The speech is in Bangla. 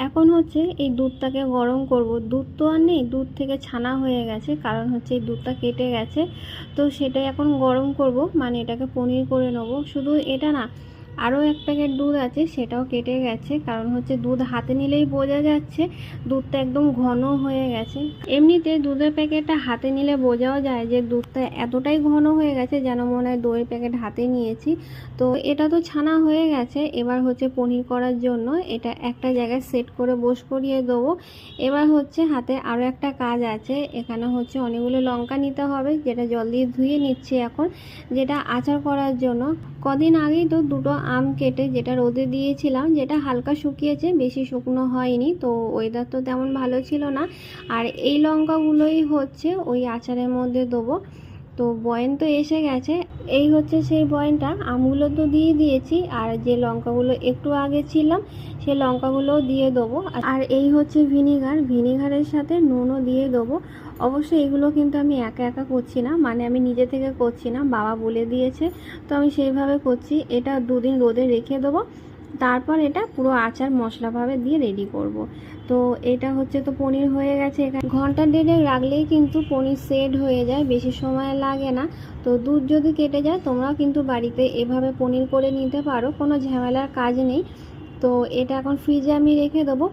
এখন হচ্ছে এই দুধটাকে গরম করব। দুধ তো আর নেই, দুধ থেকে ছানা হয়ে গেছে, কারণ হচ্ছে এই দুধটা কেটে গেছে। তো সেটাই এখন গরম করব, মানে এটাকে পনির করে নেব। শুধু এটা না, আরও এক প্যাকেট দুধ আছে, সেটাও কেটে গেছে, কারণ হচ্ছে দুধ হাতে নিলেই বোঝা যাচ্ছে দুধটা একদম ঘন হয়ে গেছে। এমনিতে দুধের প্যাকেটটা হাতে নিলে বোঝাও যায় যে দুধটা এতটাই ঘন হয়ে গেছে যেন মনে হয় দইয়ের প্যাকেট হাতে নিয়েছি। তো এটা তো ছানা হয়ে গেছে, এবার হচ্ছে পনির করার জন্য এটা একটা জায়গায় সেট করে বস করিয়ে দেবো। এবার হচ্ছে হাতে আরও একটা কাজ আছে, এখানে হচ্ছে অনেকগুলো লঙ্কা নিতে হবে, যেটা জল দিয়ে ধুয়ে নিচ্ছি এখন, যেটা আচার করার জন্য। কদিন আগেই তো দুটো আম কেটে যেটা রোদে দিয়েছিলাম, যেটা হালকা শুকিয়েছে, বেশি শুকনো হয়নি, তো ওয়েদার তো তেমন ভালো ছিল না। আর এই লঙ্কাগুলোই হচ্ছে ওই আচারের মধ্যে দেবো। তো বয়েন তো এসে গেছে, এই হচ্ছে সেই বয়েনটা। আমগুলো তো দিয়ে দিয়েছি, আর যে লঙ্কাগুলো একটু আগে ছিলাম সেই লঙ্কাগুলোও দিয়ে দেবো। আর এই হচ্ছে ভিনিগার, ভিনিগারের সাথে নুনও দিয়ে দেবো। অবশ্যই এগুলো কিন্তু আমি একা একা করছি না, মানে আমি নিজে থেকে করছি না, বাবা বলে দিয়েছে, তো আমি সেইভাবে করছি। এটা দুদিন রোদে রেখে দেবো, তারপর এটা পুরো আচার মশলাভাবে দিয়ে রেডি করব। তো এটা হচ্ছে তো পনির হয়ে গেছে। এখানে ঘন্টা দেড়েক রাখলেই কিন্তু পনির সেট হয়ে যায়, বেশি সময় লাগে না। তো দুধ যদি কেটে যায় তোমরাও কিন্তু বাড়িতে এভাবে পনির করে নিতে পারো, কোনো ঝামেলার কাজ নেই। তো এটা এখন ফ্রিজে আমি রেখে দেবো।